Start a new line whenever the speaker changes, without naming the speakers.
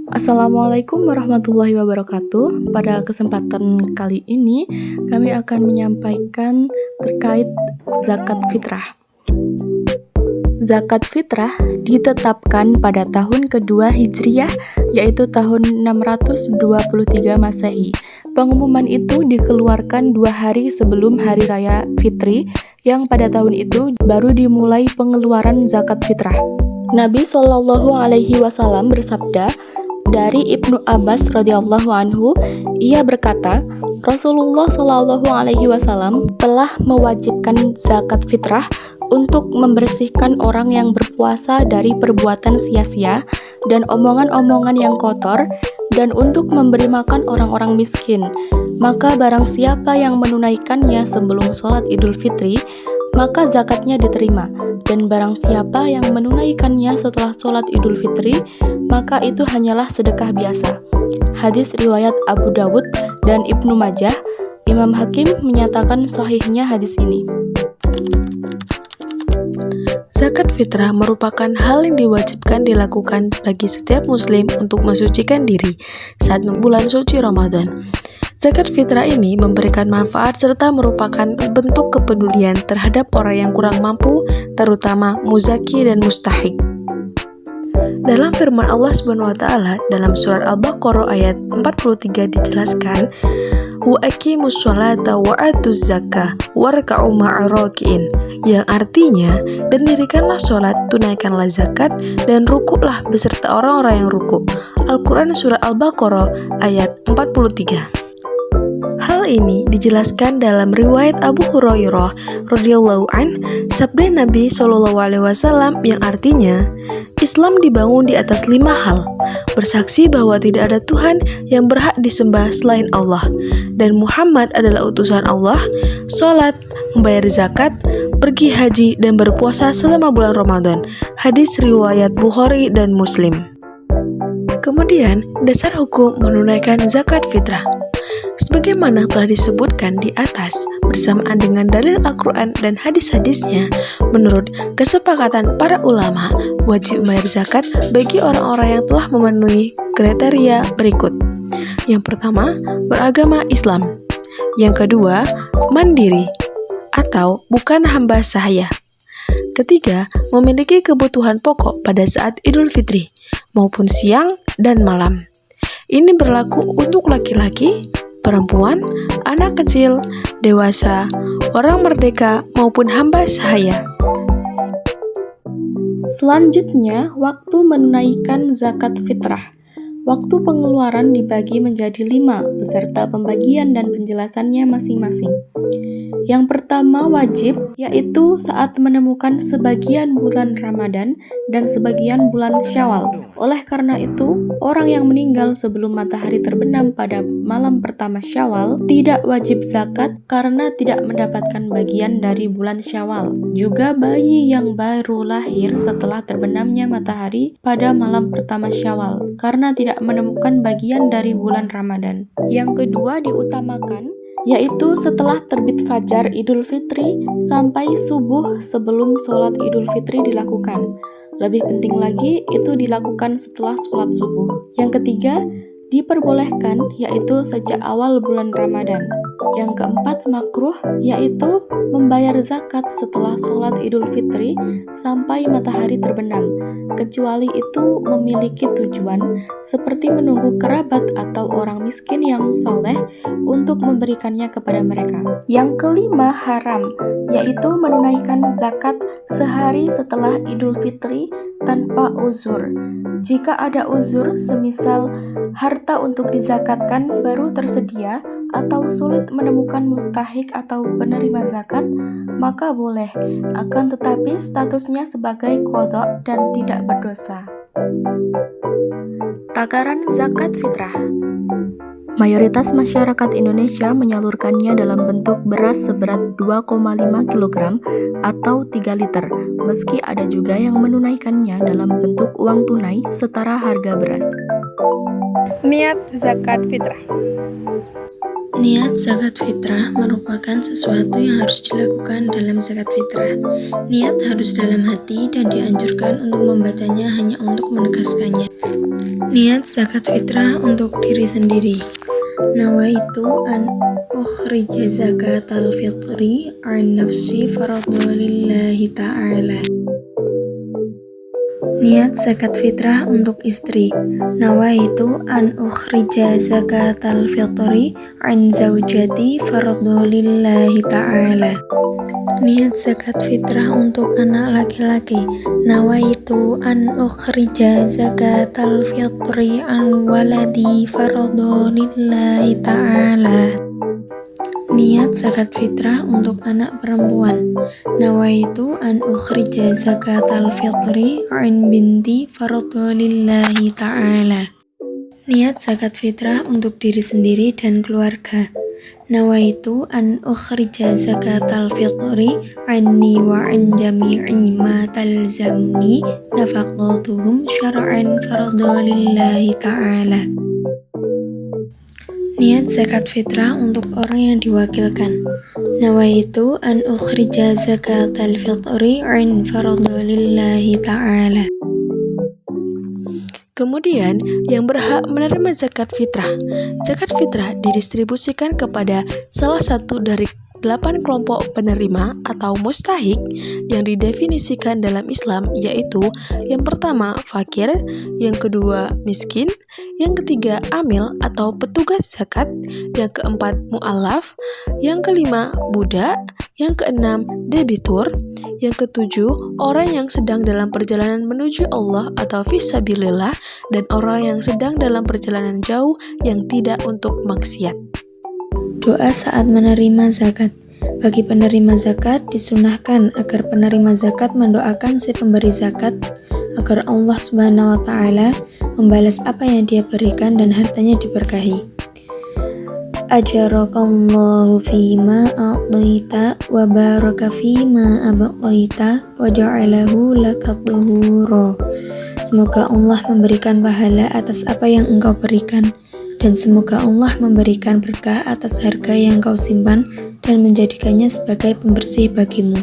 Assalamualaikum warahmatullahi wabarakatuh. Pada kesempatan kali ini, kami akan menyampaikan terkait zakat fitrah. Zakat fitrah ditetapkan pada tahun kedua Hijriyah, yaitu tahun 623 Masehi. Pengumuman itu dikeluarkan 2 hari sebelum Hari Raya Fitri, yang pada tahun itu baru dimulai pengeluaran zakat fitrah. Nabi Shallallahu Alaihi Wasallam bersabda dari Ibnu Abbas radhiyallahu anhu, ia berkata, Rasulullah Shallallahu Alaihi Wasallam telah mewajibkan zakat fitrah untuk membersihkan orang yang berpuasa dari perbuatan sia-sia dan omongan-omongan yang kotor, dan untuk memberi makan orang-orang miskin. Maka barang siapa yang menunaikannya sebelum sholat Idul Fitri, maka zakatnya diterima, dan barang siapa yang menunaikannya setelah sholat Idul Fitri, maka itu hanyalah sedekah biasa. Hadis riwayat Abu Dawud dan Ibnu Majah. Imam Hakim menyatakan sahihnya hadis ini.
Zakat fitrah merupakan hal yang diwajibkan dilakukan bagi setiap muslim untuk mensucikan diri saat bulan suci Ramadan. Zakat fitrah ini memberikan manfaat serta merupakan bentuk kepedulian terhadap orang yang kurang mampu, terutama muzaki dan mustahik. Dalam firman Allah SWT dalam surat Al-Baqarah ayat 43 dijelaskan, wa aqimus sholata wa atuz zakah warka'u ma'ar raki'in, yang artinya, dan dirikanlah sholat, tunaikanlah zakat, dan rukuklah beserta orang-orang yang rukuk. Al-Quran Surah Al-Baqarah ayat 43. Hal ini dijelaskan dalam riwayat Abu Hurairah radhiyallahu an, sabda Nabi Shallallahu Alaihi Wasallam yang artinya, Islam dibangun di atas 5 hal: bersaksi bahwa tidak ada Tuhan yang berhak disembah selain Allah, dan Muhammad adalah utusan Allah, sholat, membayar zakat, pergi haji, dan berpuasa selama bulan Ramadan. Hadis riwayat Bukhari dan Muslim. Kemudian, dasar hukum menunaikan zakat fitrah. Sebagaimana telah disebutkan di atas, bersamaan dengan dalil Al-Quran dan hadis-hadisnya, menurut kesepakatan para ulama, wajib membayar zakat bagi orang-orang yang telah memenuhi kriteria berikut. Yang pertama, beragama Islam. Yang kedua, mandiri atau bukan hamba sahaya. Ketiga, memiliki kebutuhan pokok pada saat Idul Fitri, maupun siang dan malam. Ini berlaku untuk laki-laki, perempuan, anak kecil, dewasa, orang merdeka, maupun hamba sahaya.
Selanjutnya, waktu menunaikan zakat fitrah. Waktu pengeluaran dibagi menjadi 5 beserta pembagian dan penjelasannya masing-masing. Yang pertama wajib, yaitu saat menemukan sebagian bulan Ramadan dan sebagian bulan Syawal. Oleh karena itu, orang yang meninggal sebelum matahari terbenam pada malam pertama Syawal tidak wajib zakat karena tidak mendapatkan bagian dari bulan Syawal. Juga bayi yang baru lahir setelah terbenamnya matahari pada malam pertama Syawal karena tidak menemukan bagian dari bulan Ramadan. Yang kedua diutamakan, yaitu setelah terbit fajar Idul Fitri sampai subuh sebelum sholat Idul Fitri dilakukan. Lebih penting lagi, itu dilakukan setelah sholat subuh. Yang ketiga, diperbolehkan, yaitu sejak awal bulan Ramadan. Yang keempat makruh, yaitu membayar zakat setelah sholat Idul Fitri sampai matahari terbenam, kecuali itu memiliki tujuan seperti menunggu kerabat atau orang miskin yang soleh untuk memberikannya kepada mereka. Yang kelima haram, yaitu menunaikan zakat sehari setelah Idul Fitri tanpa uzur. Jika ada uzur, semisal harta untuk dizakatkan baru tersedia atau sulit menemukan mustahik atau penerima zakat, maka boleh, akan tetapi statusnya sebagai qadha dan tidak berdosa. Takaran zakat fitrah. Mayoritas masyarakat Indonesia menyalurkannya dalam bentuk beras seberat 2,5 kg atau 3 liter, meski ada juga yang menunaikannya dalam bentuk uang tunai setara harga beras.
Niat zakat fitrah.
Niat zakat fitrah merupakan sesuatu yang harus dilakukan dalam zakat fitrah. Niat harus dalam hati dan dianjurkan untuk membacanya hanya untuk menegaskannya. Niat zakat fitrah untuk diri sendiri. Nawaitu an ukhrija zakatal fitri an nafsi faradhu lillahi ta'ala. Niat zakat fitrah untuk istri. Nawaitu an ukhrija zakatal fitri an zaujati faradhu lillahi ta'ala. Niat zakat fitrah untuk anak laki-laki. Nawaitu an ukhrija zakatal fitri an waladi faradhu lillahi ta'ala. Niat zakat fitrah untuk anak perempuan. Nawaitu an ukhrija zakatal fitri an binti faradhu lillahi ta'ala. Niat zakat fitrah untuk diri sendiri dan keluarga. Nawaitu an ukhrija zakatal fitri anni wa an jami'i ma talzamni nafaqatuhum syar'an faradhu lillahi ta'ala. Niat zakat fitrah untuk orang yang diwakilkan. Nawaitu an ukhrija zakatal fitri an faradhu lillahi ta'ala. Kemudian, yang berhak menerima zakat fitrah. Zakat fitrah didistribusikan kepada salah satu dari 8 kelompok penerima atau mustahik yang didefinisikan dalam Islam, yaitu yang pertama fakir, yang kedua miskin, yang ketiga amil atau petugas zakat, yang keempat mu'alaf, yang kelima budak, yang keenam debitur, yang ketujuh orang yang sedang dalam perjalanan menuju Allah atau fisabilillah, dan orang yang sedang dalam perjalanan jauh yang tidak untuk maksiat. Doa saat menerima zakat. Bagi penerima zakat disunahkan agar penerima zakat mendoakan si pemberi zakat agar Allah Subhanahu wa taala membalas apa yang dia berikan dan hartanya diberkahi. Ajarakallahu fima a'taita wa baraka fima abqaita wa ja'alahu laka tuhura. Semoga Allah memberikan pahala atas apa yang engkau berikan, dan semoga Allah memberikan berkah atas harga yang kau simpan dan menjadikannya sebagai pembersih bagimu.